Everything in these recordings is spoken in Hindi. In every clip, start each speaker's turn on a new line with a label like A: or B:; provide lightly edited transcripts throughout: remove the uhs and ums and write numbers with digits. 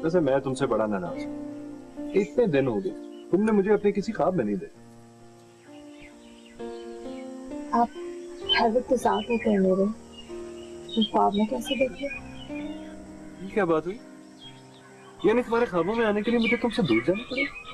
A: वैसे मैं तुमसे बड़ा नाराज हूं। इतने दिन हो गए तुमने मुझे अपने किसी ख्वाब में नहीं देखा।
B: आप हर वक्त साथ होते हैं मेरे, ख्वाब में कैसे देखिए?
A: क्या बात हुई? यानी तुम्हारे ख्वाबों में आने के लिए मुझे तुमसे दूर जाना पड़ेगा?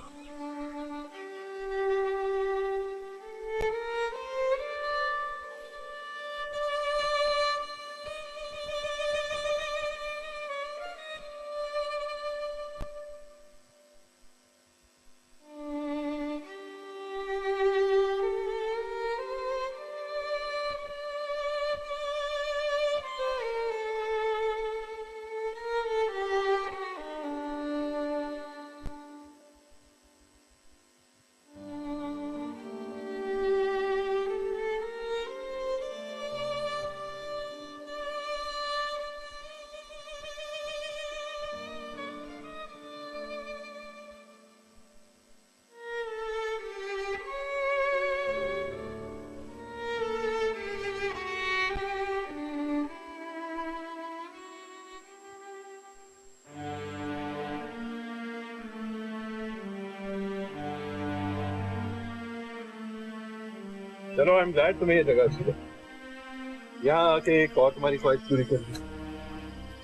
A: चलो, आई एम ग्लैड तुम्हें ये जगह अच्छी लगी। यहाँ आके एक और तुम्हारी ख्वाहिश पूरी कर दी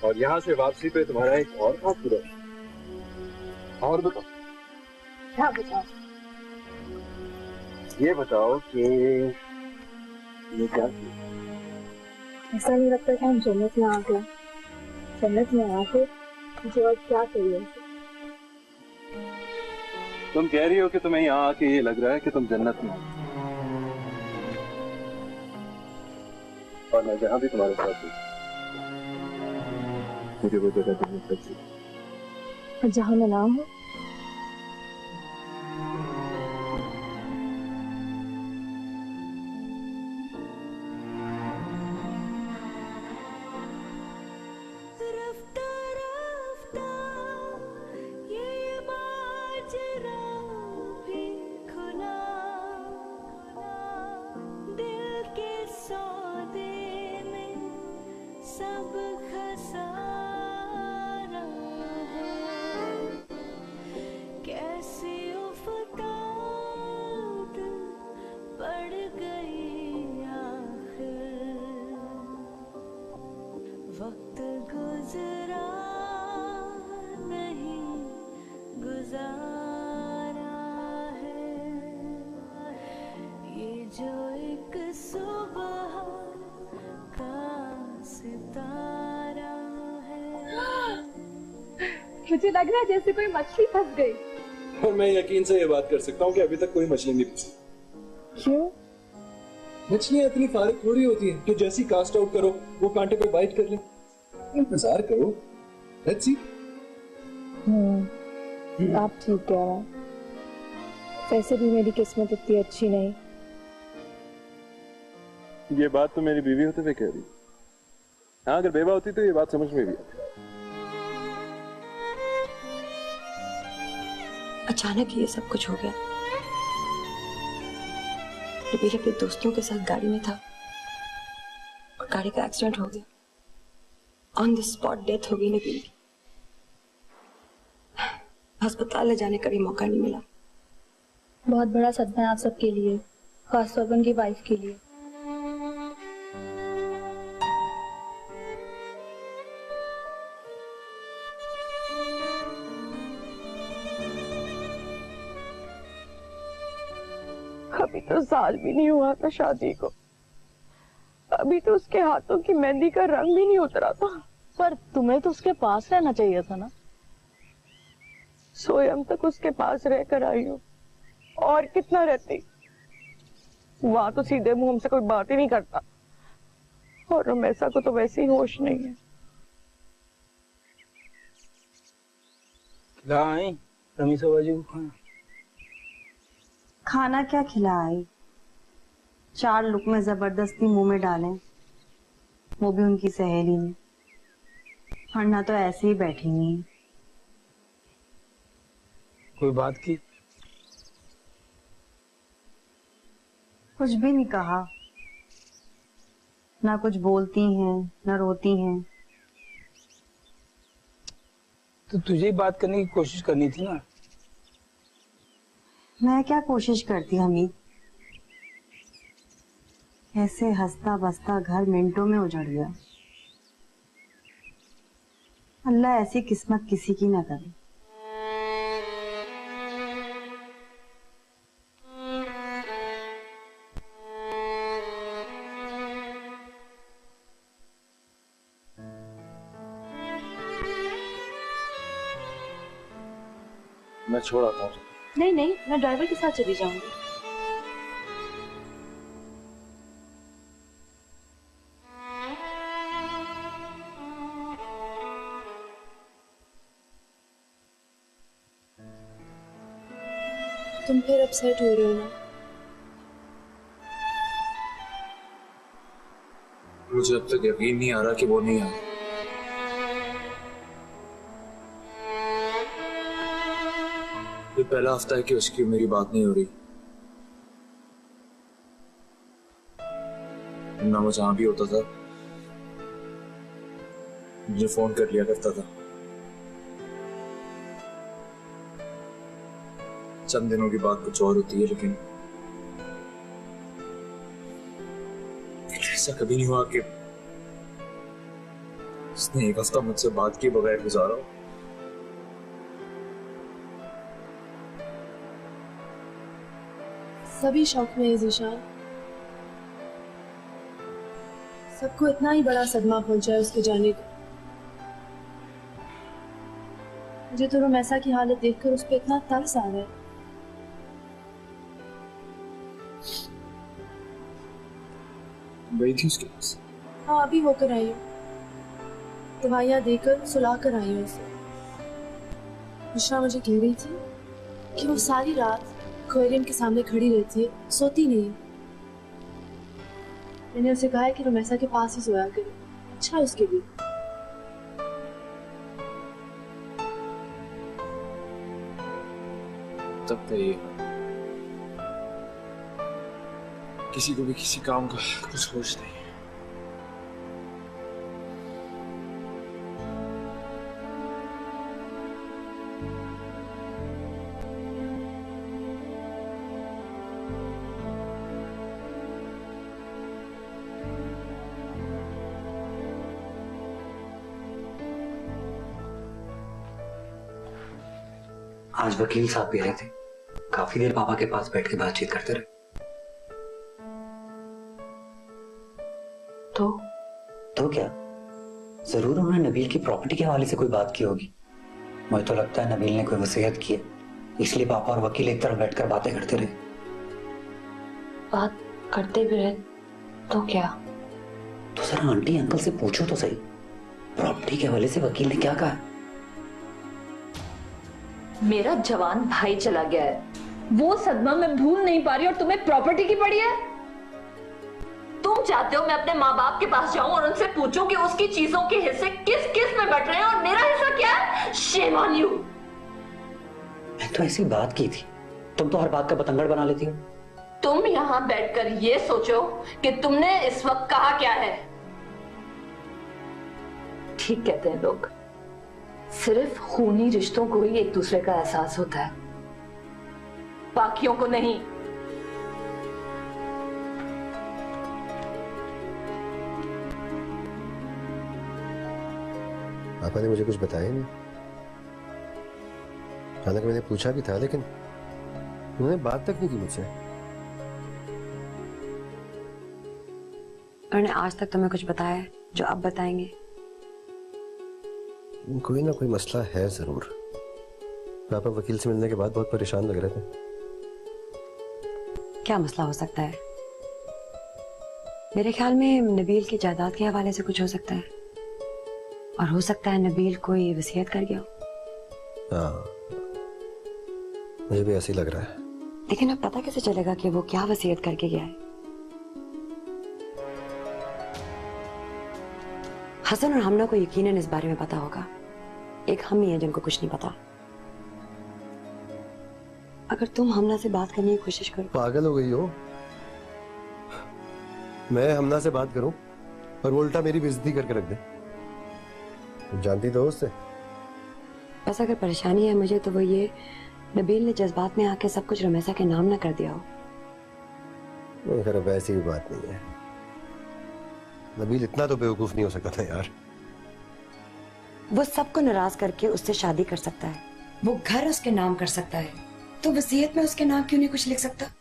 A: और यहाँ से वापसी पे तुम्हारा एक और ख्वाब पूरा। और बताओ।
B: क्या बताओ?
A: ये बताओ कि ये क्या?
B: ऐसा नहीं लगता कि हम जन्नत में आ गए। जन्नत में आके मुझे और क्या चाहिए?
A: तुम कह रही हो कि तुम्हें यहाँ आके ये लग रहा है कि तुम जन्नत में हो, और मैं जहाँ भी तुम्हारे साथ हूँ मुझे वो जगह जन्नत लगती है।
B: और जहाँ मैं ना हूँ मुझे लग रहा है जैसे कोई मछली फंस गई।
A: और मैं यकीन से ये बात कर सकता हूँ कि अभी तक कोई मछली नहीं फंसी।
B: क्यों?
A: मछलियाँ इतनी फारिग थोड़ी होती हैं कि जैसी कास्ट आउट करो वो कांटे पे बाइट कर ले। इंतजार करो, लेट्स सी।
B: आप ठीक कह रहे हैं। वैसे भी मेरी किस्मत इतनी अच्छी नहीं।
A: ये बात तो मेरी बीवी होते हुए कह रही। हाँ, अगर बेवा होती तो ये बात समझ में भी आती।
C: अचानक ये सब कुछ हो गया। नबील अपने दोस्तों के साथ गाड़ी में था और गाड़ी का एक्सीडेंट हो गया। ऑन द स्पॉट डेथ हो गई नबील की। अस्पताल ले जाने का भी मौका नहीं मिला।
B: बहुत बड़ा सदमा है आप सबके लिए, खासतौर पर उनकी वाइफ के लिए।
D: अभी तो साल भी नहीं हुआ था शादी को। अभी तो उसके हाथों की मेहंदी का रंग भी नहीं उतरा था।
E: पर तुम्हें तो उसके पास रहना चाहिए था ना।
D: सोयम तक उसके पास रह कर आई हूँ, और कितना रहती। वहां तो सीधे मुंह हमसे कोई बात ही नहीं करता, और रमेशा को तो वैसे ही होश नहीं है।
F: रमेशा बाजी को खाना
G: खाना क्या खिलाई? 4 लुकमे जबरदस्ती मुंह में डालें, वो भी उनकी सहेली ने। वरना तो ऐसे ही बैठी नहीं।
F: कोई बात की?
G: कुछ भी नहीं कहा। ना कुछ बोलती हैं ना रोती हैं।
F: तो तुझे ही बात करने की कोशिश करनी थी ना।
G: मैं क्या कोशिश करती हमीद, ऐसे हंसता बसता घर मिनटों में उजड़ गया। अल्लाह ऐसी किस्मत किसी की ना करे।
A: मैं छोड़ आता हूँ।
B: नहीं नहीं, मैं ड्राइवर के साथ चली जाऊंगी। तुम फिर अपसेट हो रहे हो ना?
H: मुझे अब तक यकीन नहीं आ रहा कि वो नहीं आ रहा। ये पहला हफ्ता है कि उसकी मेरी बात नहीं हो रही। ना वो जहां भी होता था मुझे फोन कर लिया करता था। चंद दिनों की बात कुछ और होती है, लेकिन ऐसा कभी नहीं हुआ कि उसने एक हफ्ता मुझसे बात किए बगैर गुजारा हो।
B: सभी शौक में है ज़ीशान। सबको इतना ही बड़ा सदमा पहुंचा है उसके जाने का। मुझे तो रुमैसा की हालत देखकर उस पर इतना तरस आ रहा है।
H: गई थी उसके पास?
B: हाँ, अभी होकर आई हूँ। दवाइयाँ देकर सुला कर आई हूँ उसे। मिश्रा मुझे कह रही थी कि वो सारी रात एक्वेरियम के सामने खड़ी रहती है, सोती नहीं है। मैंने उसे कहा है कि रुमैसा के पास ही सोया करे, अच्छा है उसके लिए।
H: तब तो ये किसी को भी किसी काम का कुछ होश नहीं।
I: आज वकील साहब भी आए थे, काफी देर पापा के पास बैठ के बातचीत करते रहे। तो क्या जरूर उन्होंने नबील की प्रॉपर्टी के हवाले से कोई बात की होगी। मुझे तो लगता है नबील ने कोई वसीयत की है, इसलिए पापा और वकील एक तरफ बैठकर बातें करते रहे।
C: बात करते भी रहे तो क्या?
I: तो जरा आंटी अंकल से पूछो तो सही, प्रॉपर्टी के हवाले से वकील ने क्या कहा?
J: मेरा जवान भाई चला गया है, वो सदमा मैं भूल नहीं पा रही और तुम्हें प्रॉपर्टी की पड़ी है। तुम चाहते हो मैं अपने माँ बाप के पास जाऊं और उनसे पूछूं कि उसकी चीजों के हिस्से किस किस में बट रहे हैं और मेरा हिस्सा क्या है? Shame on you.
I: मैं तो ऐसी बात की थी, तुम तो हर बात का बतंगड़ बना लेती हो।
J: तुम यहाँ बैठकर ये सोचो कि तुमने इस वक्त कहा क्या है। ठीक कहते हैं लोग, सिर्फ खूनी रिश्तों को ही एक दूसरे का एहसास होता है, बाकियों को नहीं।
K: पापा ने मुझे कुछ बताया नहीं। हालांकि मैंने पूछा भी था, लेकिन उन्होंने बात तक नहीं की मुझसे।
C: उन्होंने आज तक तुम्हें कुछ बताया है जो अब बताएंगे?
K: कोई ना कोई मसला है जरूर। पापा वकील से मिलने के बाद बहुत परेशान लग रहे थे।
C: क्या मसला हो सकता है? मेरे ख्याल में नबील की जायदाद के हवाले से कुछ हो सकता है, और हो सकता है नबील कोई वसीयत कर गया हो।
K: हाँ, मुझे भी ऐसे ही लग रहा है।
C: लेकिन अब पता कैसे चलेगा कि वो क्या वसीयत करके गया है? हसन और हमना को यकीनन इस बारे में पता होगा, एक हम ही है जिनको कुछ नहीं पता। अगर तुम हमना से बात करने की कोशिश करो।
K: पागल हो गई हो? मैं हमना से बात करूं और वो उल्टा मेरी बेइज्जती करके रख दे। तुम जानती तो उससे।
C: बस अगर परेशानी है मुझे तो वो ये, नबील ने जज्बात में आके सब कुछ रमेशा के नाम ना कर दिया हो।
K: नहीं खैर, वैसी भी बात नहीं है। नबील इतना तो बेवकूफ नहीं हो सकता था यार।
C: वो सबको नाराज करके उससे शादी कर सकता है, वो घर उसके नाम कर सकता है, तो वसीयत में उसके नाम क्यों नहीं कुछ लिख सकता?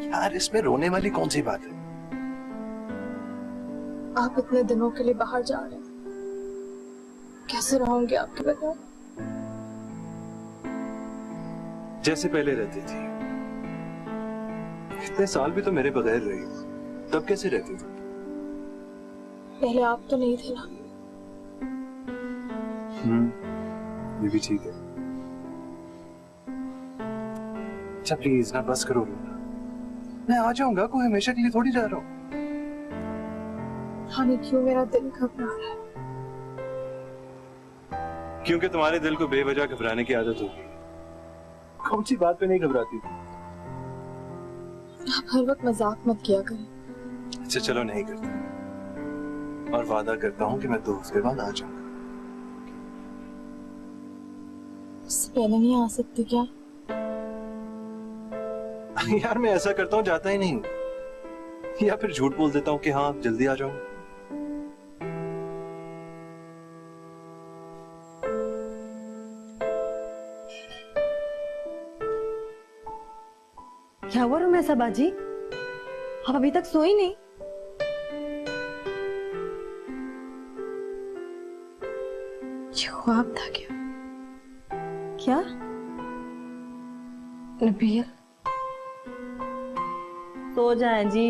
A: यार इसमें रोने वाली कौन सी बात है?
B: आप इतने दिनों के लिए बाहर जा रहे हैं, कैसे रहोगे आपके बगैर?
A: जैसे पहले रहती थी। इतने साल भी तो मेरे बगैर रही, तब कैसे रहती थी?
B: पहले आप तो नहीं थे ना।
A: ये भी ठीक है। अच्छा प्लीज ना बस करो, मैं आ जाऊंगा, कोई हमेशा के लिए थोड़ी जा रहा हूँ।
B: हानि क्यों मेरा दिल घबरा रहा है?
A: क्योंकि तुम्हारे दिल को बेवजह घबराने की आदत होगी। कौन सी बात पे नहीं घबराती थी?
B: आप हर वक्त मजाक मत किया करें।
A: अच्छा चलो नहीं करता, और वादा करता हूँ कि मैं 2 हफ्ते बाद आ जाऊंगा।
B: उससे पहले नहीं आ सकते क्या?
A: यार मैं ऐसा करता हूँ जाता ही नहीं हूँ, या फिर झूठ बोल देता हूँ कि हाँ जल्दी आ जाऊंगा।
C: क्या हुआ रमेशा बाजी, आप अभी तक सोई नहीं?
B: ख्वाब था क्या?
C: क्या?
B: नबील
E: सो जाएं जी,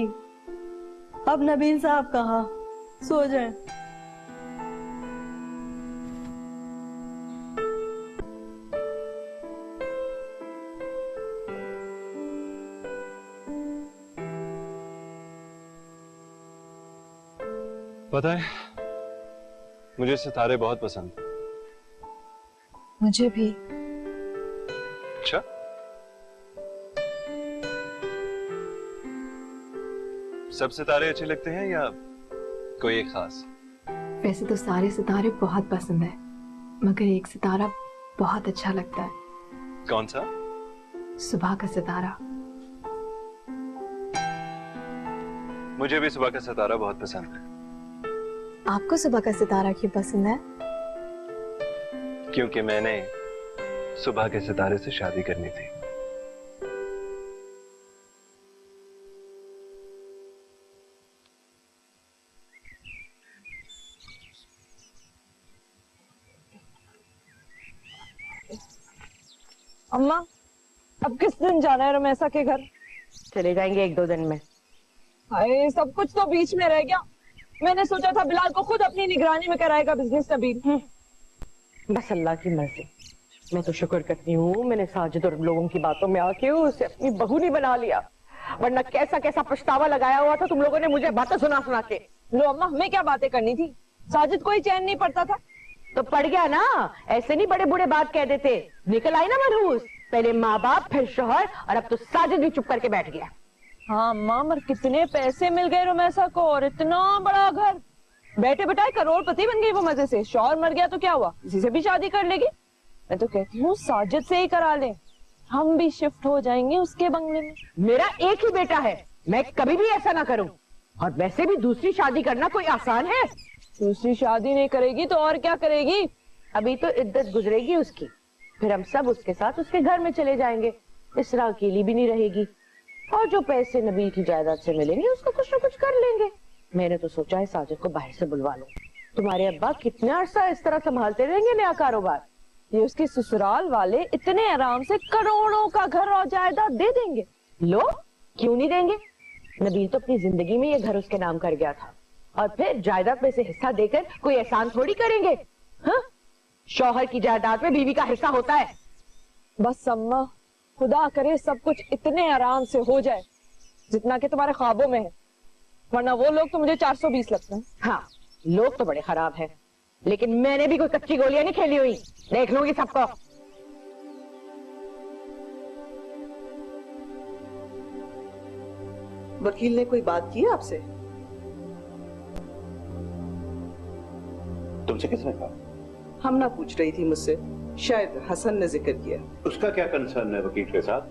E: अब नबील साहब कहाँ, सो जाएं।
A: पता है मुझे सितारे बहुत पसंद है।
B: मुझे भी।
A: अच्छा सब सितारे अच्छे लगते हैं या कोई एक खास?
B: वैसे तो सारे सितारे बहुत पसंद है, मगर एक सितारा बहुत अच्छा लगता है।
A: कौन सा?
B: सुबह का सितारा।
A: मुझे भी सुबह का सितारा बहुत पसंद है।
B: आपको सुबह का सितारा क्यों पसंद है?
A: क्योंकि मैंने सुबह के सितारे से शादी करनी थी।
D: अम्मा अब किस दिन जाना है रमेशा के घर?
G: चले जाएंगे 1-2 दिन में।
D: हाय सब कुछ तो बीच में रह गया। मैंने सोचा था बिलाल को खुद अपनी निगरानी में कराएगा बिजनेस नबील।
G: बस अल्लाह की मर्जी। मैं तो शुक्र करती हूँ मैंने साजिद और लोगों की बातों में आके उसे अपनी बहू नहीं बना लिया, वरना कैसा कैसा पछतावा लगाया हुआ था तुम लोगों ने मुझे बातें सुना सुना के।
D: लो अम्मा हमें क्या बातें करनी थी, साजिद को ही चैन नहीं पड़ता था।
G: तो पड़ गया ना, ऐसे नहीं बड़े बूढ़े बात कह देते। निकल आई ना मनहूस, पहले माँ बाप फिर शोहर, और अब तो साजिद भी चुप करके बैठ गया।
D: हाँ अम्मा मगर कितने पैसे मिल गए रमेशा को, और इतना बड़ा घर, बैठे बैठाए करोड़पति बन गई वो मजे से। शौहर मर गया तो क्या हुआ, किसी से भी शादी कर लेगी। मैं तो कहती हूँ साजिद से ही करा ले, हम भी शिफ्ट हो जाएंगे उसके बंगले में।
G: मेरा एक ही बेटा है, मैं कभी भी ऐसा ना करूं। और वैसे भी दूसरी शादी करना कोई आसान है?
D: दूसरी शादी नहीं करेगी तो और क्या करेगी?
G: अभी तो इद्दत गुजरेगी उसकी, फिर हम सब उसके साथ उसके घर में चले जाएंगे। इसरा अकेली भी नहीं रहेगी, और जो पैसे नबील की जायदाद से मिलेंगे उसको कुछ ना कुछ कर लेंगे। मैंने तो सोचा है साजिद को बाहर से बुलवा लूं। तुम्हारे अब्बा कितना अर्सा इस तरह संभालते रहेंगे नया कारोबार।
D: ये उसके ससुराल वाले इतने आराम से करोड़ों का घर और जायदाद दे देंगे।
G: लो क्यों नहीं देंगे? नबील तो अपनी जिंदगी में ये घर उसके नाम कर गया था, और फिर जायदाद में से हिस्सा देकर कोई एहसान थोड़ी करेंगे। हाँ शौहर की जायदाद में बीवी का हिस्सा होता है।
D: बस अम्मा, खुदा करे सब कुछ इतने आराम से हो जाए जितना कि तुम्हारे ख्वाबों में है, वरना वो लोग तो मुझे 420 लगते हैं।
G: हाँ, लोग तो बड़े खराब हैं, लेकिन मैंने भी कोई कच्ची गोलियां नहीं खेली हुई। देख लूंगी सबको।
L: वकील ने कोई बात की आपसे?
M: तुमसे किसने कहा?
L: हम ना पूछ रही थी मुझसे, शायद हसन ने जिक्र किया।
M: उसका क्या कंसर्न है वकील के साथ?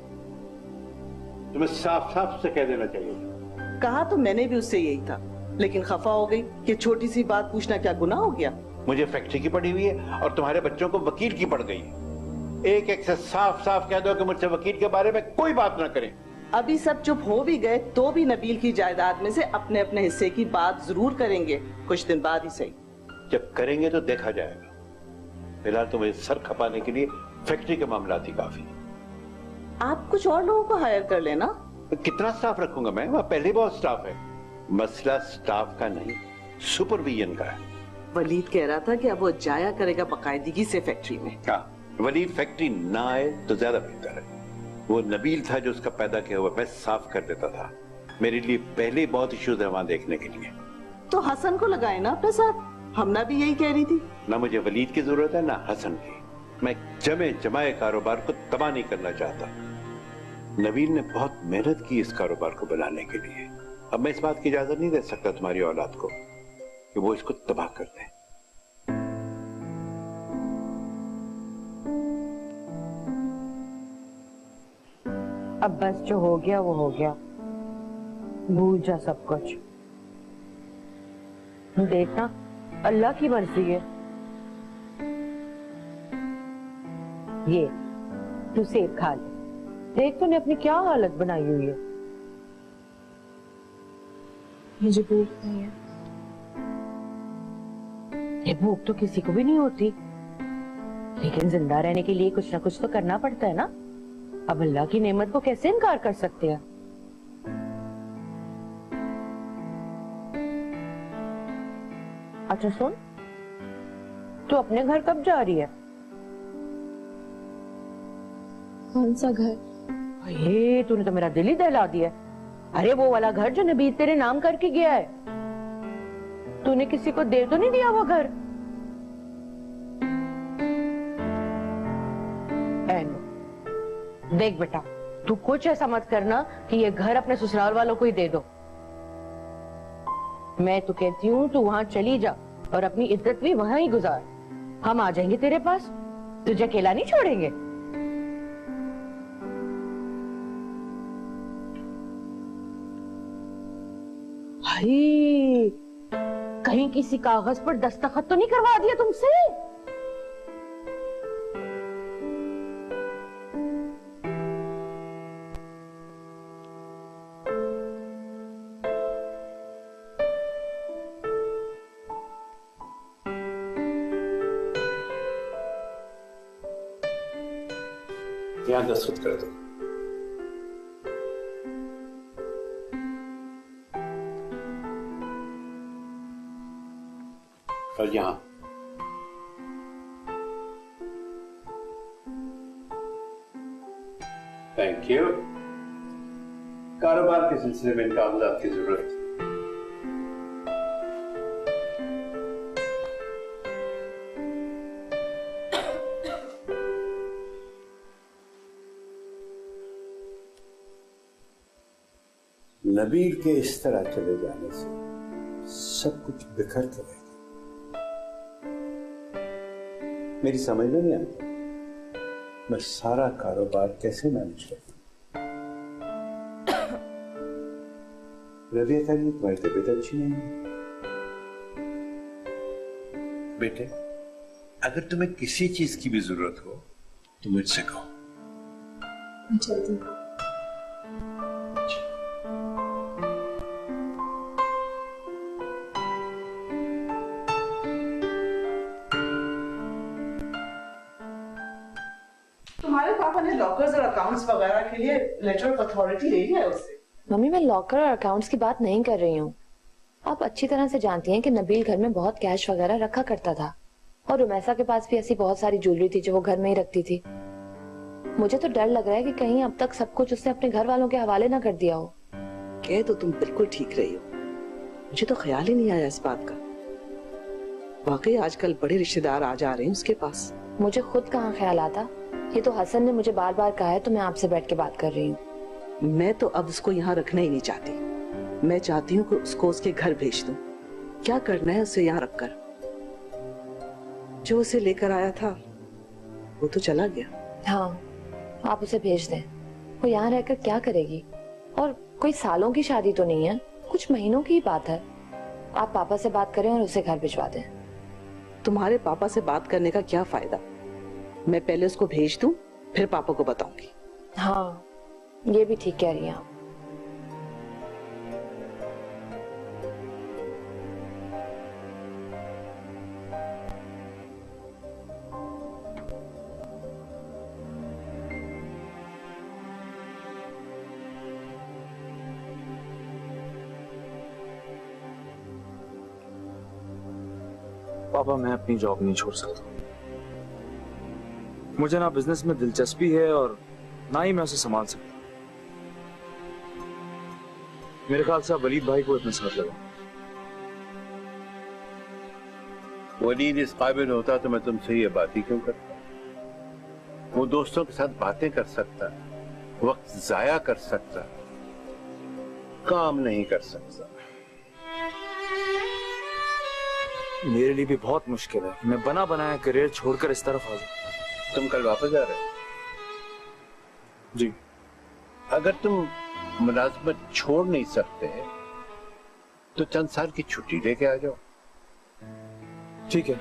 M: तुम्हें साफ साफ से कह देना चाहिए।
L: कहा तो मैंने भी उससे यही था, लेकिन खफा हो गई कि छोटी सी बात पूछना क्या गुनाह हो गया।
M: मुझे फैक्ट्री की पड़ी हुई है और तुम्हारे बच्चों को वकील की पड़ गई है। एक एक से साफ साफ कह दो कि मुझसे वकील के बारे में कोई बात ना करें।
L: अभी सब चुप हो भी गए तो भी नबील की जायदाद में से अपने अपने हिस्से की बात जरूर करेंगे, कुछ दिन बाद ही सही।
M: जब करेंगे तो देखा जाएगा। फिलहाल तो मुझे सर खपाने के लिए फैक्ट्री के मामला ही काफी।
L: आप कुछ और लोगों को हायर कर लेना।
M: कितना स्टाफ रखूंगा मैं? वहाँ पहले बहुत स्टाफ है। मसला स्टाफ का नहीं, सुपरविजन का है।
L: वलीद कह रहा था कि अब वो जाया करेगा बाकायदगी से फैक्ट्री में।
M: हाँ, वलीद फैक्ट्री ना आए तो ज्यादा बेहतर है। वो नबील था जो उसका पैदा किया हुआ मैं साफ कर देता था। मेरे लिए पहले बहुत इश्यूज है वहां देखने के लिए।
L: तो हसन को लगाए ना अपने साथ, हमना भी यही कह रही थी।
M: ना मुझे वलीद की जरूरत है ना हसन की। मैं जमे जमाए कारोबार को तबाह नहीं करना चाहता। नबील ने बहुत मेहनत की इस कारोबार को बनाने के लिए। अब मैं इस बात की इजाजत नहीं दे सकता तुम्हारी औलाद को कि वो इसको तबाह कर दे।
G: अब बस जो हो गया वो हो गया, भूल जा सब कुछ। देखना अल्लाह की मर्जी है। ये तू सेब खा ले, देख तूने अपनी क्या हालत बनाई हुई है।
B: मुझे भूख नहीं है।
G: ये भूख तो किसी को भी नहीं होती, लेकिन जिंदा रहने के लिए कुछ ना कुछ तो करना पड़ता है ना। अब अल्लाह की नेमत को कैसे इनकार कर सकते हैं। अच्छा सुन, तू अपने घर कब जा रही है?
B: कौन सा घर?
G: अरे तूने तो मेरा दिल ही दहला दिया। अरे वो वाला घर जो नबील तेरे नाम करके गया है। तूने किसी को दे तो नहीं दिया वो घर? देख बेटा, तू कुछ ऐसा मत करना कि ये घर अपने ससुराल वालों को ही दे दो। मैं तो कहती हूँ तू वहां चली जा और अपनी इज्जत भी वहां ही गुजार। हम आ जाएंगे तेरे पास, तुझे अकेला नहीं छोड़ेंगे। हाय, कहीं किसी कागज पर दस्तखत तो नहीं करवा दिया तुमसे?
M: यहां दस्तखत कर दो। और यहां थैंक यू। कारोबार के सिलसिले में कागजात की जरूरत। नबील के इस तरह चले जाने से सब कुछ बिखर के रहेगा। मेरी समझ में नहीं आता मैं सारा कारोबार कैसे मैनेज करूं। रबिया कह रही तुम्हारी तबीयत अच्छी नहीं है। बेटे, अगर तुम्हें किसी चीज की भी जरूरत हो तो मुझसे कहो।
B: मैं चलती हूँ।
L: तुम्हारे पापा ने लॉकर्स और अकाउंट्स वगैरह के लिए लेटर ऑफ अथॉरिटी ले लिया है उससे?
B: मम्मी, मैं लॉकर और अकाउंट्स की बात नहीं कर रही हूँ। आप अच्छी तरह से जानती हैं कि नबील घर में बहुत कैश वगैरह रखा करता था
G: और रुमैसा के पास भी ऐसी बहुत सारी ज्वेलरी थी जो वो घर में ही रखती थी। मुझे तो डर लग रहा है कि कहीं अब तक सब कुछ उसने अपने घर वालों के हवाले ना कर दिया हो।
L: कह तो तुम बिल्कुल ठीक रही हो, मुझे तो ख्याल ही नहीं आया इस बात का। वाकई आजकल बड़े रिश्तेदार आ जा रहे हैं उसके पास।
G: मुझे खुद कहाँ ख्याल आता, ये तो हसन ने मुझे बार बार कहा है, तो मैं आपसे बैठ के बात कर रही हूँ।
L: मैं तो अब उसको यहाँ रखना ही नहीं चाहती। मैं चाहती हूँ कि उसको उसके घर भेज दूं। क्या करना है उसे यहाँ रखकर? जो उसे लेकर आया था वो तो चला गया।
G: हाँ, आप उसे भेज दें। वो यहाँ रहकर क्या करेगी? और कोई सालों की शादी तो नहीं है, कुछ महीनों की ही बात है। आप पापा से बात करें और उसे घर भिजवा दें।
L: तुम्हारे पापा से बात करने का क्या फायदा? मैं पहले उसको भेज दूं, फिर पापा को बताऊंगी।
G: हाँ, ये भी ठीक कह रही हैं आप।
H: पापा, मैं अपनी जॉब नहीं छोड़ सकता। मुझे ना बिजनेस में दिलचस्पी है और ना ही मैं उसे संभाल सकता। मेरे ख्याल से आप वलीद भाई को अपने साथ लगाओ।
M: वलीद इस काबिल होता तो मैं तुमसे ये बात ही क्यों करता? वो दोस्तों के साथ बातें कर सकता, वक्त जाया कर सकता, काम नहीं कर सकता।
H: मेरे लिए भी बहुत मुश्किल है कि मैं बना बनाया करियर छोड़कर इस तरफ आ जाऊं।
M: तुम कल वापस आ रहे हो?
H: जी।
M: अगर तुम मुलाजमत छोड़ नहीं सकते तो चंद साल की छुट्टी लेके आ जाओ।
H: ठीक है,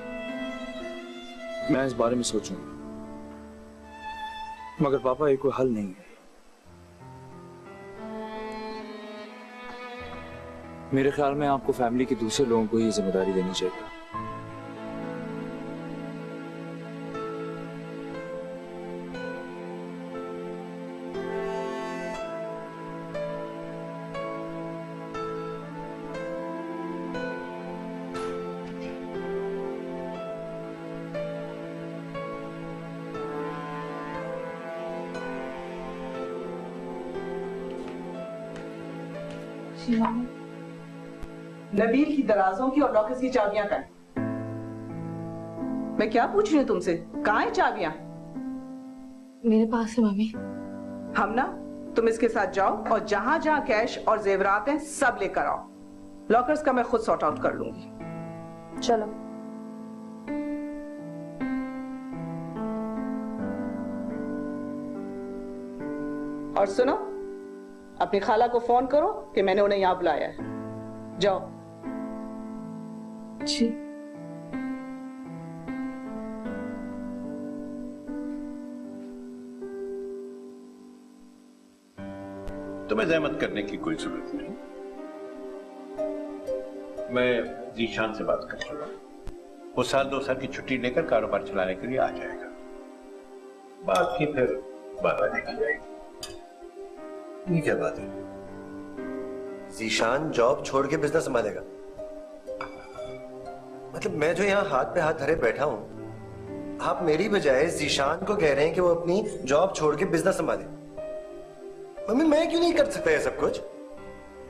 H: मैं इस बारे में सोचूंगा। मगर पापा, ये कोई हल नहीं है। मेरे ख्याल में आपको फैमिली के दूसरे लोगों को ये जिम्मेदारी देनी चाहिए।
L: नबील की दराजों की और लॉकर्स की चाबियां कहाँ? मैं क्या पूछ रही हूँ तुमसे, कहाँ है चाबियां?
B: मेरे पास है मम्मी।
L: हम ना, तुम इसके साथ जाओ और जहां जहां कैश और जेवरात हैं सब लेकर आओ। लॉकर्स का मैं खुद सॉर्ट आउट कर लूंगी।
G: चलो।
L: और सुनो, अपनी खाला को फोन करो कि मैंने उन्हें यहां बुलाया है। जाओ।
B: जी।
M: तुम्हें जहमत करने की कोई जरूरत नहीं। मैं जीशान से बात कर चुका। वो 1-2 साल की छुट्टी लेकर कारोबार चलाने के लिए आ जाएगा। बात की फिर बात देखी जाएगी।
K: ये क्या बात है? जीशान जॉब छोड़ के बिजनेस संभालेगा? मतलब मैं जो यहाँ हाथ पे हाथ धरे बैठा हूं, आप मेरी बजाय जीशान को कह रहे हैं कि वो अपनी जॉब छोड़ के बिजनेस संभाले। मम्मी, मैं क्यों नहीं कर सकता ये सब कुछ?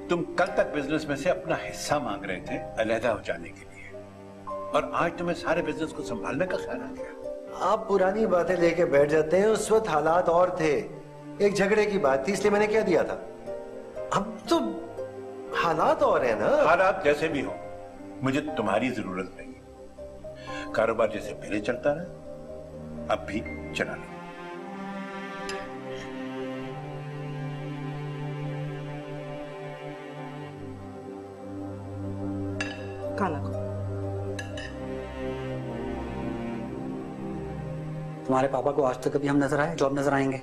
M: तुम कल तक बिजनेस में से अपना हिस्सा मांग रहे थे अलहदा हो जाने के लिए, और आज तुम्हें सारे बिजनेस को संभालने का ख्याल आ गया।
K: आप पुरानी बातें लेके बैठ जाते हैं। उस वक्त हालात और थे, एक झगड़े की बात थी, इसलिए मैंने क्या दिया था। अब तो हालात और है ना।
M: हालात जैसे भी हो, मुझे तुम्हारी जरूरत नहीं। कारोबार जैसे पहले चलता रहा, अब भी चला लो।
L: खाना को।
I: तुम्हारे पापा को आज तक कभी हम नजर आए जॉब नजर आएंगे?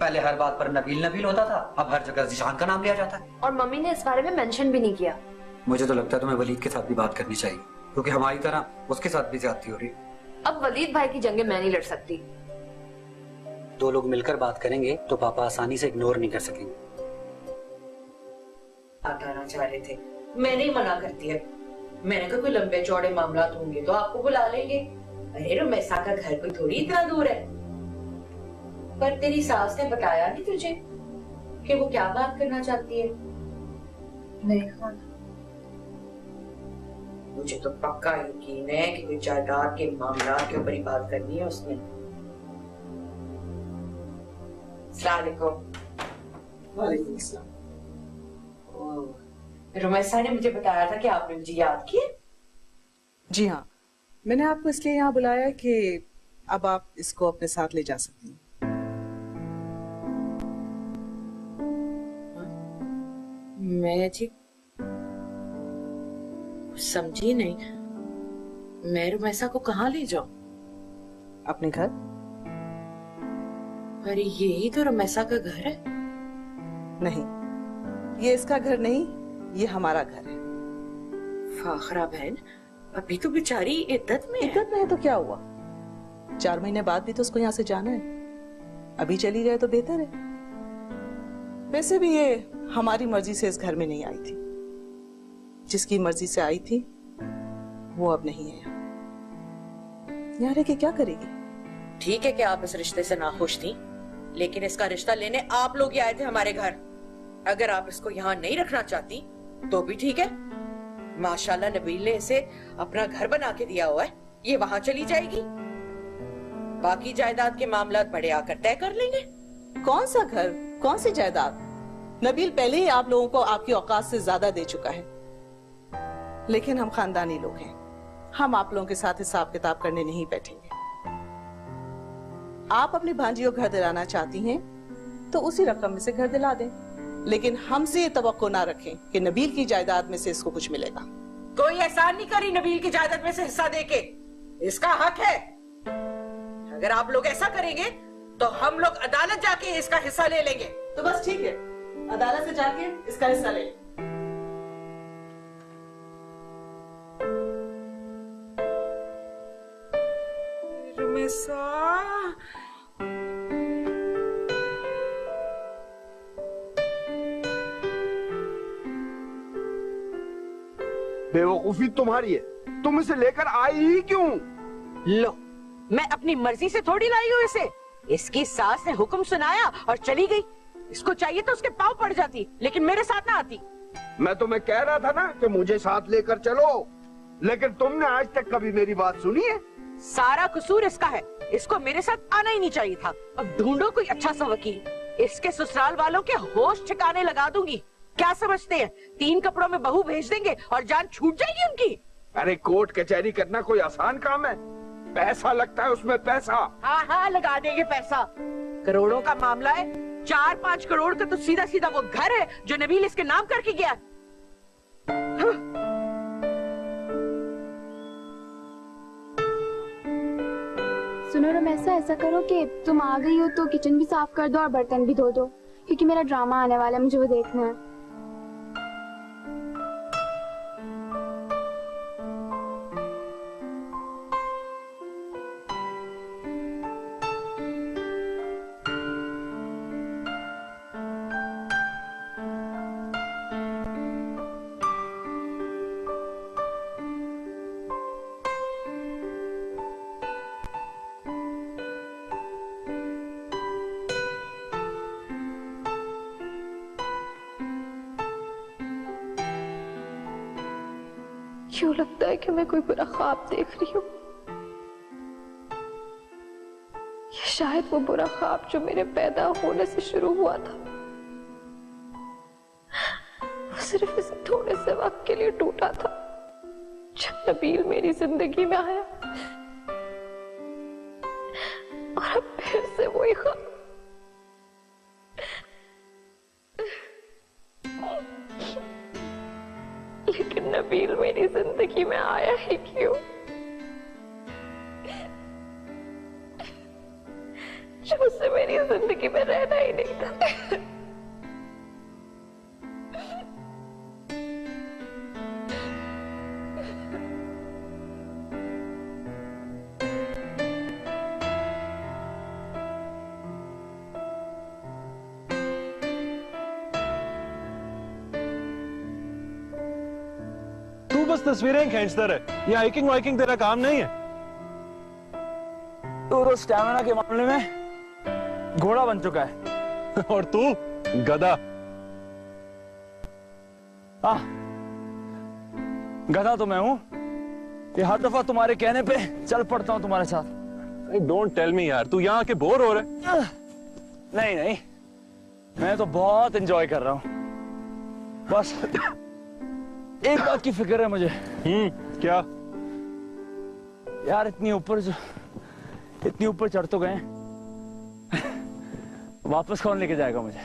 I: पहले हर बात पर नबील नबील होता था, अब हर जगह जीशान का नाम लिया जाता है।
B: और मम्मी ने इस बारे में मेंशन भी नहीं किया।
I: मुझे तो लगता है तुम्हें वलीद के साथ भी बात करनी चाहिए, क्योंकि हमारी तरह उसके साथ भी ज्यादती हो रही।
J: अब वलीद भाई की जंगे मैं नहीं लड़ सकती।
I: 2 लोग मिलकर बात करेंगे तो पापा आसानी से इग्नोर नहीं कर सकेंगे।
N: आना चाह रहे थे, मैं नहीं मना करती है। मैंने कहा कोई लंबे चौड़े मामला होंगे तो आपको बुला लेंगे।
G: अरे रुमैसा का घर कोई थोड़ी इतना दूर है। पर तेरी सास ने बताया नहीं तुझे कि वो क्या बात करना चाहती है?
B: नहीं खाला।
G: मुझे तो पक्का यकीन है कि कोई जायदाद के मामला के ऊपर ही बात करनी है उसने। अस्सलाम वालेकुम।
L: वालेकुम सलाम।
G: रुमैसा ने मुझे बताया था कि आपने मुझे याद किया।
L: जी हाँ, मैंने आपको इसलिए यहाँ बुलाया कि अब आप इसको अपने साथ ले जा सकती हैं।
G: मैं ठीक समझी नहीं। मैं रुमैसा को कहाँ ले जाऊं?
L: अपने घर।
G: अरे यही तो रुमैसा का घर है।
L: नहीं, ये इसका घर नहीं, ये हमारा घर है।
G: फाखरा बहन, अभी तो बेचारी इद्दत में है।
L: इद्दत में है तो क्या हुआ? 4 महीने बाद भी तो उसको यहाँ से जाना है। अभी चली जाए तो बेहतर है। वैसे भी ये हमारी मर्जी से इस घर में नहीं आई थी। जिसकी मर्जी से आई थी वो अब नहीं है यहाँ रह के क्या करेगी?
G: ठीक है कि आप इस रिश्ते से नाखुश थी, लेकिन इसका रिश्ता लेने आप लोग ही आए थे हमारे घर। अगर आप इसको यहाँ नहीं रखना चाहती तो भी ठीक है। माशाल्लाह नबील ने इसे अपना घर बना के दिया हुआ है, ये वहाँ चली जाएगी। बाकी जायदाद के मामला बड़े आकर तय कर लेंगे।
L: कौन सा घर, कौन सी जायदाद? नबील पहले ही आप लोगों को आपकी औकात से ज्यादा दे चुका है। लेकिन हम खानदानी लोग हैं, हम आप लोगों के साथ हिसाब किताब करने नहीं बैठेंगे। आप अपनी भांजी को घर दिलाना चाहती हैं तो उसी रकम में से घर दिला दें, लेकिन हमसे ये तवक्को ना रखें कि नबील की जायदाद में से इसको कुछ मिलेगा।
G: कोई एहसान नहीं करी नबील की जायदाद में से हिस्सा देके, इसका हक है। अगर आप लोग ऐसा करेंगे तो हम लोग अदालत जाके इसका हिस्सा ले लेंगे।
L: तो बस ठीक है, अदालत से जाके इसका हिस्सा ले।
N: बेवकूफी तुम्हारी है, तुम इसे लेकर आई ही क्यों?
G: लो, मैं अपनी मर्जी से थोड़ी लाई हूँ इसे। इसकी सास ने हुक्म सुनाया और चली गई। इसको चाहिए तो उसके पाँव पड़ जाती, लेकिन मेरे साथ ना आती।
N: मैं तुम्हें कह रहा था ना कि मुझे साथ लेकर चलो, लेकिन तुमने आज तक कभी मेरी बात सुनी है?
G: सारा कसूर इसका है, इसको मेरे साथ आना ही नहीं चाहिए था। अब ढूंढो कोई अच्छा सा वकील, इसके ससुराल वालों के होश ठिकाने लगा दूंगी। क्या समझते हैं, 3 कपड़ों में बहू भेज देंगे और जान छूट जाएगी उनकी?
N: अरे कोर्ट कचहरी करना कोई आसान काम है? पैसा लगता है उसमें, पैसा।
G: हाँ हाँ, लगा देंगे पैसा। करोड़ों का मामला है। 4-5 करोड़ का तो सीधा सीधा वो घर है जो नबील इसके नाम करके गया।
O: सुनो रमेशा, ऐसा करो कि तुम आ गई हो तो किचन भी साफ कर दो और बर्तन भी धो दो, क्योंकि मेरा ड्रामा आने वाला है, मुझे वो देखना है। क्यों लगता है कि मैं कोई बुरा ख्वाब देख रही हूँ? ये शायद वो बुरा ख्वाब जो मेरे पैदा होने से शुरू हुआ था, वो सिर्फ इस थोड़े से वक्त के लिए टूटा था जब नबील मेरी जिंदगी में आया, और अब फिर से वही ख्वाब। लेकिन नबील मेरी जिंदगी में आया ही क्यों? जब उससे मेरी जिंदगी में रहना ही नहीं था।
P: बस तस्वीरें खींचता रहे, ये हाइकिंग वाइकिंग तेरा काम नहीं है।
H: तो स्टैमिना के मामले में घोड़ा बन चुका है।
A: और तू गधा।
H: गधा तो मैं हूं कि हर दफा तुम्हारे कहने पे चल पड़ता हूं तुम्हारे साथ।
A: डोंट टेल मी यार, तू यहाँ आके बोर हो रहा है?
H: नहीं नहीं, मैं तो बहुत एंजॉय कर रहा हूं। बस एक बात की फिक्र है मुझे।
A: क्या?
H: यार इतनी ऊपर चढ़ तो गए, वापस कौन लेके जाएगा मुझे?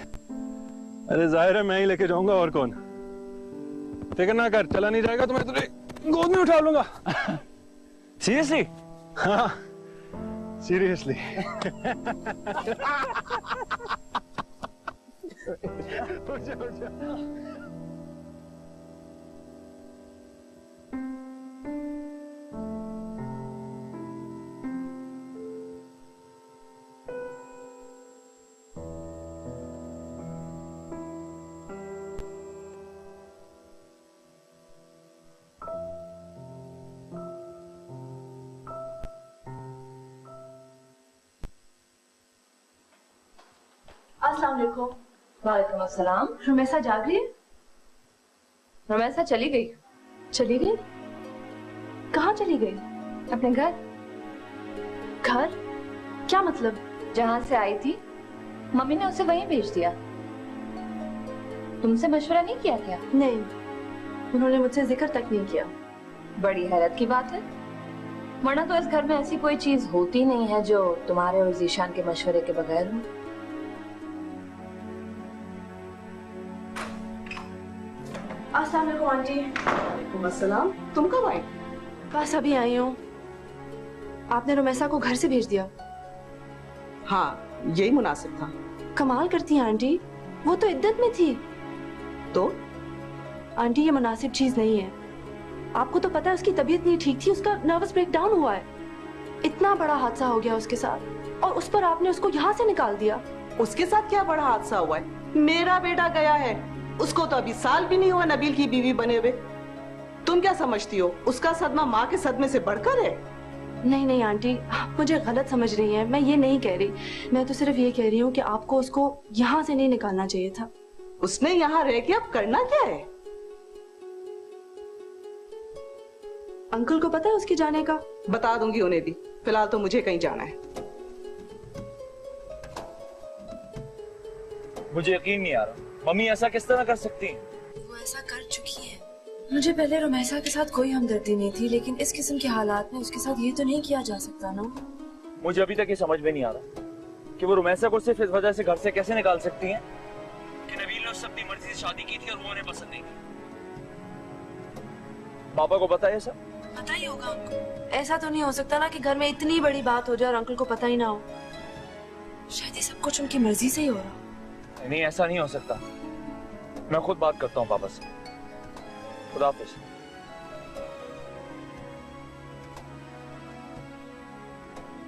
A: अरे जाहिर है मैं ही लेके जाऊंगा, और कौन। फिक्र ना कर, चला नहीं जाएगा तो मैं तुझे गोद में उठा लूंगा।
H: सीरियसली?
A: हाँ सीरियसली।
B: अस्सलाम वालेकुम।
J: वालेकुम अस्सलाम।
B: रुमैसा जाग रही है?
J: रुमैसा चली गई।
B: चली गई? कहाँ चली गई?
J: अपने घर।
B: घर? क्या मतलब?
J: जहाँ से आई थी मम्मी ने उसे वहीं भेज दिया। तुमसे मशवरा नहीं किया क्या?
B: नहीं, उन्होंने मुझसे जिक्र तक नहीं किया।
J: बड़ी हैरत की बात है, वरना तो इस घर में ऐसी कोई चीज होती नहीं है जो तुम्हारे और जीशान के मशवरे के बगैर हो।
B: अस्सलाम वालेकुम आंटी।
L: वालेकुम अस्सलाम। तुम कब आई?
B: बस अभी आई हूँ। आपने रुमैसा को घर से भेज दिया?
L: हाँ, यही मुनासिब था।
B: कमाल करती हैं आंटी, वो तो इद्दत में थी।
L: तो?
B: आंटी ये मुनासिब चीज नहीं है। आपको तो पता है उसकी तबीयत नहीं ठीक थी, उसका नर्वस ब्रेकडाउन हुआ है। इतना बड़ा हादसा हो गया उसके साथ और उस पर आपने उसको यहाँ से निकाल दिया।
L: उसके साथ क्या बड़ा हादसा हुआ है? मेरा बेटा गया है, उसको तो अभी साल भी नहीं हुआ नबील की बीवी बने हुए। तुम क्या समझती हो, उसका सदमा माँ के सदमे से बढ़कर है?
B: नहीं नहीं आंटी, आप मुझे गलत समझ रही हैं। मैं ये नहीं कह रही, मैं तो सिर्फ ये कह रही हूँ कि आपको उसको यहाँ से नहीं निकालना चाहिए था।
L: उसने यहाँ रह के अब करना क्या है?
B: अंकल को पता है उसके जाने का?
L: बता दूंगी उन्हें भी, फिलहाल तो मुझे कहीं जाना है।
H: मुझे यकीन नहीं आ रहा, मम्मी ऐसा किस तरह कर सकती हैं?
B: वो ऐसा कर चुकी है। मुझे पहले रुमैसा के साथ कोई हमदर्दी नहीं थी, लेकिन इस किस्म के हालात में उसके साथ ये तो नहीं किया जा सकता ना।
H: मुझे अभी तक ये समझ में नहीं आ रहा कि वो रुमैसा को सिर्फ इस वजह से घर से कैसे निकाल सकती हैं कि नबील ने उससे अपनी मर्जी से शादी की थी और वो उन्हें पसंद नहीं थी। पापा को पता है सब?
B: पता ही होगा उनको। ऐसा तो नहीं हो सकता ना कि घर में इतनी बड़ी बात हो जाए और अंकल को पता ही ना हो। शायद ये सब कुछ उनकी मर्जी से ही हो रहा।
H: नहीं, ऐसा नहीं हो सकता। मैं खुद बात करता हूँ पापा से। खुदा हाफिज।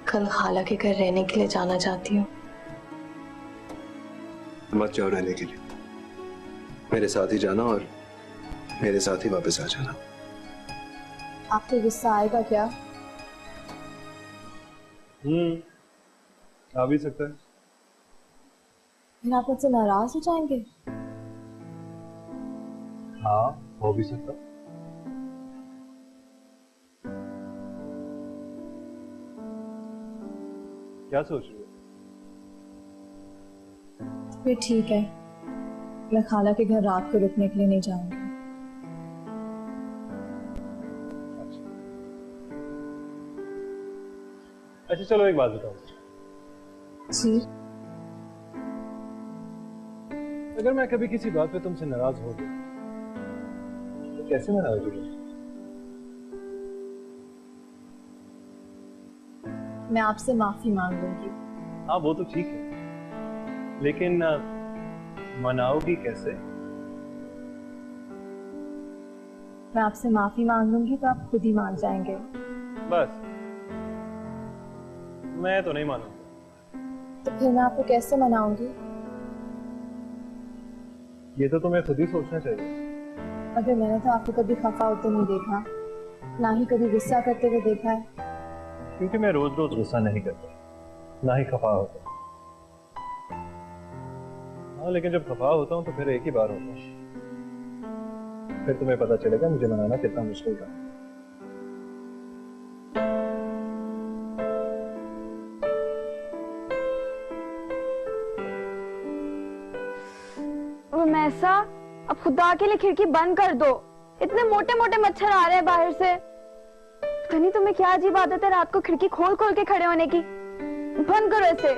C: कल खाला के घर रहने के लिए जाना चाहती हूँ।
K: मत जाओ रहने के लिए, मेरे साथ ही जाना और मेरे साथ ही वापस आ जाना।
O: आपको गुस्सा आएगा क्या?
A: आ भी सकता है।
O: फिर आप मुझसे नाराज हो जाएंगे?
A: हाँ हो भी सकता। क्या सोच रही हो?
O: फिर ठीक है, मैं खाला के घर रात को रुकने के लिए नहीं जाऊंगी।
A: अच्छा चलो एक बात बताओ
O: जी।
A: अगर मैं कभी किसी बात पे तुमसे नाराज हो गया तो कैसे नाराज हो गया?
O: मैं आपसे माफी मांग लूंगी।
A: हाँ वो तो ठीक है, लेकिन मनाओगी कैसे?
O: मैं आपसे माफी मांग लूंगी तो आप खुद ही मान जाएंगे।
A: बस मैं तो नहीं मानूंगा।
O: तो फिर मैं आपको कैसे मनाऊंगी?
A: ये तो तुम्हें खुद ही सोचना चाहिए।
O: अगर मैंने तो आपको कभी खफा होते नहीं देखा, ना ही कभी गुस्सा करते हुए देखा है।
A: क्योंकि मैं रोज रोज गुस्सा नहीं करता। ना ही खफा होता हूँ। हाँ, लेकिन जब खफा होता हूँ तो फिर एक ही बार होता है। फिर तुम्हें पता चलेगा मुझे मनाना कितना मुश्किल था।
O: मैसा, अब खुदा के लिए खिड़की बंद कर दो। इतने मोटे मोटे मच्छर आ रहे हैं बाहर से। पता नहीं तुम्हें क्या अजीब आदत है रात को खिड़की खोल खोल के खड़े होने की। बंद करो इसे।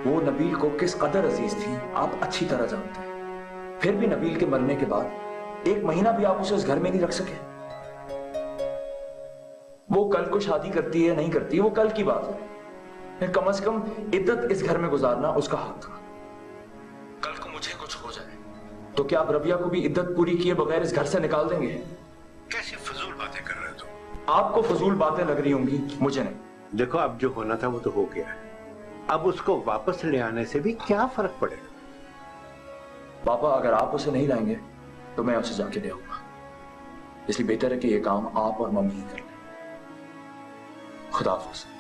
P: वो नबील को किस कदर अजीज थी आप अच्छी तरह जानते हैं। फिर भी नबील के मरने के बाद 1 महीना भी आप उसे इस घर में नहीं रख सके। वो कल को शादी करती है नहीं करती वो कल की बात है। कम से कम इद्दत इस घर में गुजारना उसका हक था। कल को मुझे कुछ हो जाए तो क्या आप रबिया को भी इद्दत पूरी किए बगैर इस घर से निकाल देंगे?
M: कैसी फजूल बातें कर रहे हो तुम?
P: आपको फजूल बातें लग रही होंगी, मुझे नहीं।
M: देखो, अब जो होना था वो तो हो गया है। अब उसको वापस ले आने से भी क्या फर्क पड़ेगा?
P: पापा, अगर आप उसे नहीं लाएंगे तो मैं उसे जाके ले आऊंगा। इसलिए बेहतर है कि ये काम आप और मम्मी ही कर लें। खुदा हाफिज़।